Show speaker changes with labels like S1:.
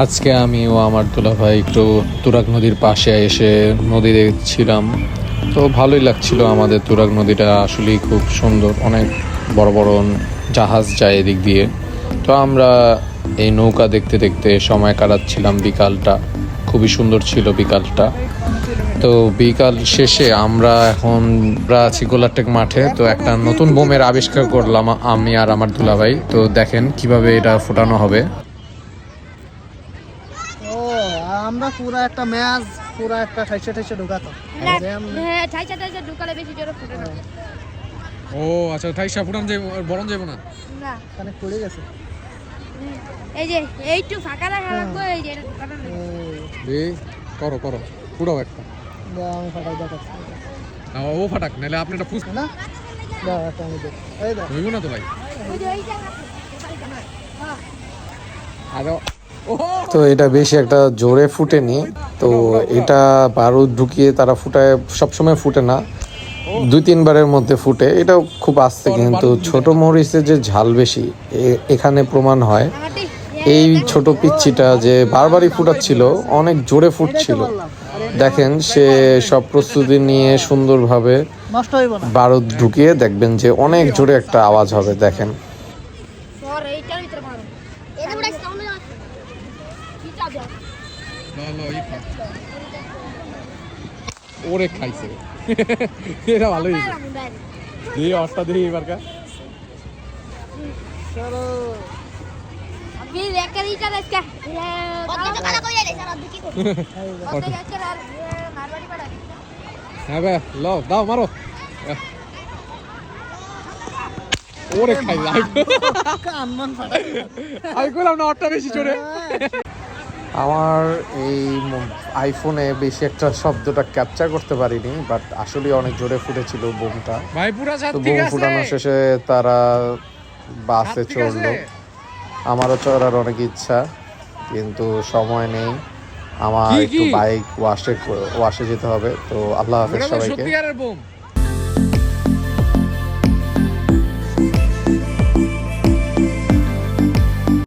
S1: আজকে আমি ও আমার দুলাভাই একটু তুরাগ নদীর পাশে এসে নদী দেখছিলাম। তো ভালোই লাগছিল। আমাদের তুরাগ নদীটা আসলেই খুব সুন্দর, অনেক বড় বড় জাহাজ যায় এদিক দিয়ে। তো আমরা এই নৌকা দেখতে দেখতে সময় কাটাচ্ছিলাম। বিকালটা খুবই সুন্দর ছিল বিকালটা। তো বিকাল শেষে আমরা এখন আছি গোলারটেক মাঠে। তো একটা নতুন বোমের আবিষ্কার করলাম আমি আর আমার দুলাভাই। তো দেখেন কিভাবে এটা ফোটানো হবে।
S2: আমরা পুরো একটা ম্যাচ পুরো একটা ঠাইসে ঠাইসে ঢোকাতো।
S3: হ্যাঁ ঠাইসা ঠাইসা ঢুকালে বেশি জোরে ফুটে না।
S1: ও আচ্ছা, ঠাইসা ফুটান যে বরণ যাবে না।
S3: না
S2: কানেক্ট পড়ে গেছে।
S3: এই যে এইটু ফাঁকা রাখা লাগবে, এই যে এটা ঢুকানো নেই।
S1: এই করো করো, ফুটাও একটা।
S2: আমি ফাটাই দেখাচ্ছি
S1: না ও ফাটাক, নাহলে আপনি এটা ফুস
S2: না। দাও একটা আমি দেখ। এই দাও।
S1: হইব না তো ভাই।
S3: ওই যে এইটা হ্যাঁ
S1: আরো তো এটা বেশি একটা জোরে ফুটেনি। তো এটা বারুদ ঢুকিয়ে তারা ফুটায়, সবসময় ফুটে না, 2-3 বারের মধ্যে ফুটে। এটাও খুব আস্তে, কিন্তু ছোট মরিচের যে ঝাল বেশি এখানে প্রমাণ হয়। এই ছোট পিচ্চিটা যে বারবারই ফুটাচ্ছিল, অনেক জোরে ফুটছিল। দেখেন সে সব প্রস্তুতি নিয়ে সুন্দরভাবে
S2: নষ্ট হইব না।
S1: বারুদ ঢুকিয়ে দেখবেন যে অনেক জোরে একটা আওয়াজ হবে। দেখেন
S3: সর এইটার ভিতরে মারো। এটা বড় সাউন্ড আছে। কিটা দাও।
S1: ওরে খাইছে এটা ভালোই দিয়ে অষ্টা দিয়ে এবার কা
S2: চলো
S3: আমি রেকার ইটা দেখকা কত টাকা কই রে স্যার আপনি কি করছেন কত রেকার আর মারবাড়ি পাড়া।
S1: হ্যাঁ বে লও দাও মারো। ওরে খাই
S2: কানমান ফাটাই।
S1: আমি কইলাম না অটটা বেশি জোরে। আমার এই আইফোনে বেশি একটা শব্দটা ক্যাপচার করতে পারিনি, বাট আসলে অনেক জোরে ফুটেছিল বোমটা। তো বোম ফুটানো শেষে তারা বাসে চড়লো। আমারও চড়ার অনেক ইচ্ছা, কিন্তু সময় নেই। আমার একটু বাইক ওয়াশে যেতে হবে। তো আল্লাহ হাফেজ সবাইকে।